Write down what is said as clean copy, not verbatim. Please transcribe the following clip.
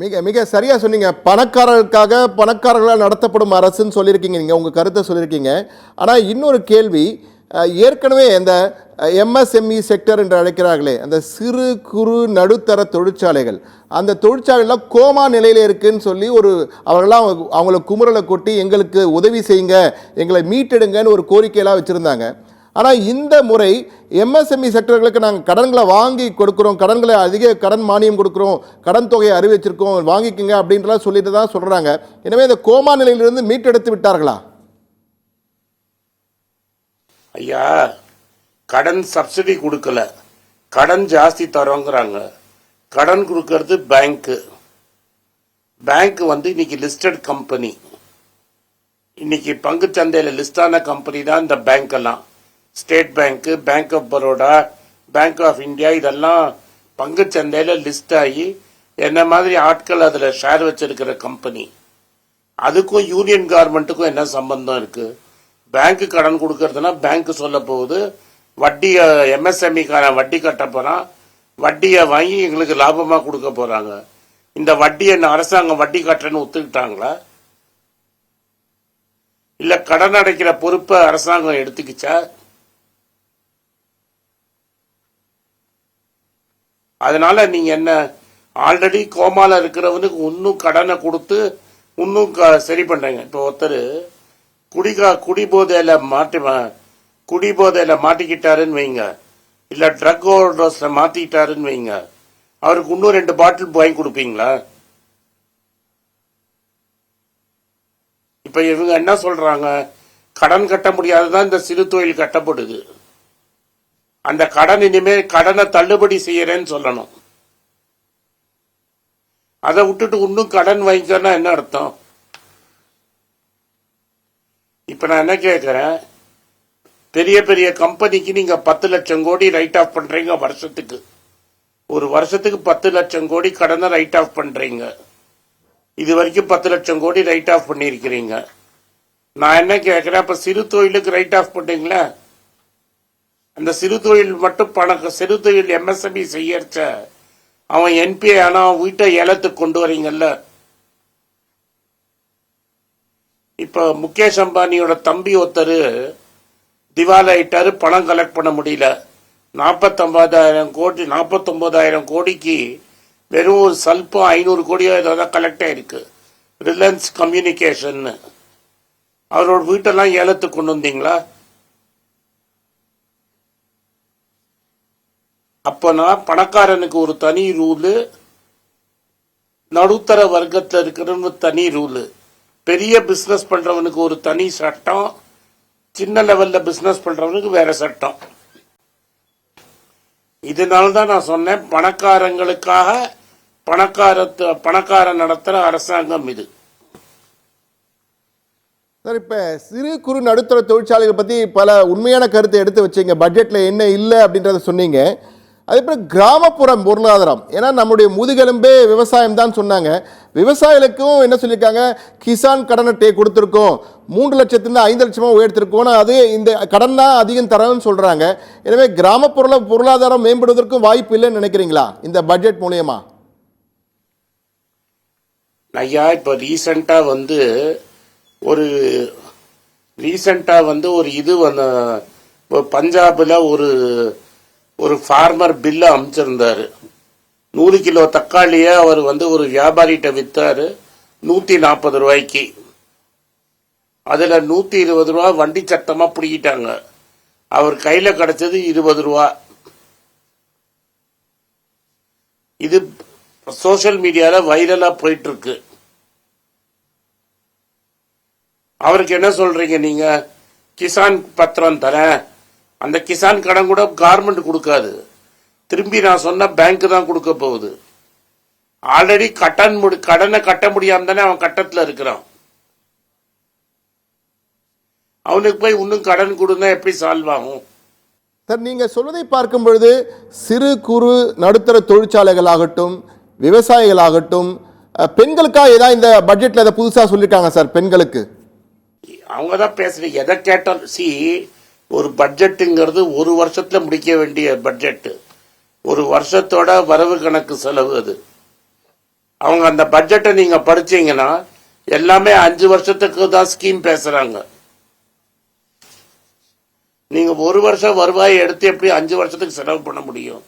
மிக மிக சரியா சொன்னீங்க. பணக்காரர்களுக்காக பணக்காரர்களால் நடத்தப்படும் அரசுன்னு சொல்லியிருக்கீங்க, நீங்கள் உங்கள் கருத்தை சொல்லியிருக்கீங்க. ஆனால் இன்னொரு கேள்வி, ஏற்கனவே இந்த எம்எஸ்எம்இ செக்டர் என்று அழைக்கிறார்களே, அந்த சிறு குறு நடுத்தர தொழிற்சாலைகள், அந்த தொழிற்சாலைகள்லாம் கோமா நிலையில் இருக்குன்னு சொல்லி அவர்களாம் அவங்கள குமுறலை கொட்டி எங்களுக்கு உதவி செய்யுங்க, எங்களை மீட்டெடுங்கன்னு ஒரு கோரிக்கையெல்லாம் வச்சுருந்தாங்க. ஆனால் இந்த முறை எம்எஸ்எம்இ செக்டர்களுக்கு நாங்கள் கடன்களை வாங்கி கொடுக்குறோம், கடன்களை அதிக கடன் மானியம் கொடுக்குறோம், கடன் தொகையை அறிவிச்சிருக்கோம், வாங்கிக்கோங்க அப்படின்றலாம் சொல்லிட்டு தான் சொல்கிறாங்க. எனவே இந்த கோமா நிலையிலிருந்து மீட்டெடுத்து விட்டார்களா? ஐயா, கடன் சப்சிடி கொடுக்கல, கடன் ஜாஸ்தி தரோங்கிறாங்க. கடன் கொடுக்கறது பேங்க்கு. பேங்க் இன்னைக்கு லிஸ்டட் கம்பெனி, இன்னைக்கு பங்கு சந்தையில் லிஸ்டான கம்பெனி தான் இந்த பேங்க் எல்லாம். State bank, bank of Baroda, bank of India, இதெல்லாம் பங்கு சந்தையில் லிஸ்ட் ஆகி என்ன மாதிரி ஆட்கள் அதில் ஷேர் வச்சிருக்கிற கம்பெனி. அதுக்கும் யூனியன் கவர்மெண்ட்டுக்கும் என்ன சம்பந்தம் இருக்கு? பேங்க் கடன் கொடுக்கறதுனா பேங்க் சொல்ல போகுது, வட்டியை எம்எஸ்எம்இக்கான வட்டி கட்ட போறான், வட்டியை வாங்கி எங்களுக்கு லாபமா கொடுக்க போறாங்க. இந்த வட்டியை அரசாங்கம் வட்டி கட்டுறேன்னு ஒத்துக்கிட்டாங்களா? இல்ல கடன் அடைக்கிற பொறுப்பை அரசாங்கம் எடுத்துக்கிச்சா? அதனால நீங்க என்ன, ஆல்ரெடி கோமால இருக்கிறவனுக்கு இன்னும் கடனை கொடுத்து இன்னும் சரி பண்றீங்க. இப்போ ஒருத்தர் குடிபோதையில மாட்டிக்கிட்டாருன்னு வைங்க, இல்ல ட்ரக் ஓவர்டோஸ்ல மாத்திக்கிட்டாருன்னு வைங்க, அவருக்கு இன்னும் 2 பாட்டில் வாங்கி கொடுப்பீங்களா? இப்ப இவங்க என்ன சொல்றாங்க, கடன் கட்ட முடியாததான் இந்த சிறு தொழில் கட்டப்படுது, அந்த கடன் இனிமே கடனை தள்ளுபடி செய்யறேன்னு சொல்லணும். அதை விட்டுட்டு இன்னும் கடன் வாங்கிக்கன்னா என்ன அர்த்தம்? இப்ப நான் என்ன கேட்கிறேன், பெரிய பெரிய கம்பெனிக்கு நீங்க 10 லட்சம் கோடி ரைட் ஆஃப் பண்றீங்க வருஷத்துக்கு. ஒரு வருஷத்துக்கு 10 லட்சம் கோடி கடனை ரைட் ஆஃப் பண்றீங்க. இது வரைக்கும் 10 லட்சம் கோடி ரைட் ஆஃப் பண்ணிருக்கிறீங்க. நான் என்ன கேட்கிறேன், அப்ப சிறு தொழிலுக்கு ரைட் ஆஃப் பண்ணீங்களா? அந்த சிறு தொழில் மட்டும் சிறு தொழில் எம்எஸ்எம்இ செய்யறச்ச அவன் என்பிஏ ஆனா வீட்டை ஏலத்துக்கு கொண்டு வரீங்கல்ல. இப்ப முகேஷ் அம்பானியோட தம்பி ஒருத்தர் திவால் ஆயிட்டாரு, பணம் கலெக்ட் பண்ண முடியல. 49,000 கோடிக்கு வெறும் ஒரு சல்பம் 500 கோடியோ ஏதாவது கலெக்ட் ஆயிருக்கு. ரிலையன்ஸ் கம்யூனிகேஷன் அவரோட வீட்டெல்லாம் ஏலத்துக்கு கொண்டு வந்தீங்களா? அப்பனா பணக்காரனுக்கு ஒரு தனி ரூலு, நடுத்தர வர்க்கத்தில் இருக்கிறவனுக்கு தனி ரூலு, பெரிய பிசினஸ் பண்றவனுக்கு ஒரு தனி சட்டம், சின்ன லெவல்ல பிசினஸ் பண்றவனுக்கு வேற சட்டம். இதனால்தான் நான் சொன்னேன், பணக்காரங்களுக்காக பணக்காரன் நடத்துற அரசாங்கம் இது. சார், இப்போ சிறு குறு நடுத்தர தொழிற்சாலைகள் பற்றி பல உண்மையான கருத்தை எடுத்து வச்சிங்க, பட்ஜெட்டில் என்ன இல்லை அப்படின்றத சொன்னீங்க. அதேபோல் கிராமப்புற பொருளாதாரம், ஏன்னா நம்முடைய முதுகெலும்பே விவசாயம் தான் சொன்னாங்க. விவசாயிகளுக்கும் என்ன சொல்லியிருக்காங்க, கிசான் கடன் அட்டையை கொடுத்துருக்கோம், 3 லட்சத்துலேருந்து 5 லட்சமாக உயர்த்திருக்கோம், அது இந்த கடன் தான் அதிகம் தரணும்னு சொல்கிறாங்க. எனவே கிராமப்புற பொருளாதாரம் மேம்படுவதற்கும் வாய்ப்பு இல்லைன்னு நினைக்கிறீங்களா இந்த பட்ஜெட் மூலயமா? ஐயா, இப்போ ரீசெண்டா ஒரு இது பஞ்சாப்ல ஒரு ஃபார்மர் பில்ல அமைச்சிருந்தாரு. 100 கிலோ தக்காளிய அவர் ஒரு வியாபாரிகிட்ட வித்தாரு 140 ரூபாய்க்கு. அதுல 120 ரூபா வண்டி சட்டமா பிடிக்கிட்டாங்க. அவர் கையில கிடைச்சது 20 ரூபா. இது சோசியல் மீடியால வைரலா போயிட்டு இருக்கு. அவருக்கு என்ன சொல்றீங்க நீங்க, கிசான் பத்திரம் தரேன், அந்த கிசான் கடன் கூட கவர்மெண்ட் கொடுக்காது, திரும்பி நான் சொன்ன பேங்க் தான் கொடுக்க போகுது. ஆல்ரெடி கடனை கட்ட முடியாம தானே அவன் கட்டத்துல இருக்கிறான். அவனுக்கு போய் இன்னும் கடன் கொடுனா எப்படி சால்வ் ஆகும்? சார், நீங்கள் சொல்வதை பார்க்கும் பொழுது சிறு குறு நடுத்தர தொழிற்சாலைகள் ஆகட்டும், விவசாயிகள் ஆகட்டும், பெண்களுக்காக ஏதாவது இந்த பட்ஜெட்ல அதை புதுசாக சொல்லியிருக்காங்க சார்? பெண்களுக்கு அவங்க தான் பேசுறீங்க, எதை கேட்டாலும் ஒரு பட்ஜெட்டுங்கிறது ஒரு வருஷத்துல முடிக்க வேண்டிய பட்ஜெட், ஒரு வருஷத்தோட வரவு கணக்கு செலவு அது. அவங்க அந்த பட்ஜெட்டை நீங்க படிச்சீங்கன்னா எல்லாமே 5 வருஷத்துக்கு தான் ஸ்கீம் பேசுறாங்க. நீங்க 1 வருஷம் வருவாயை எடுத்து எப்படி 5 வருஷத்துக்கு செலவு பண்ண முடியும்?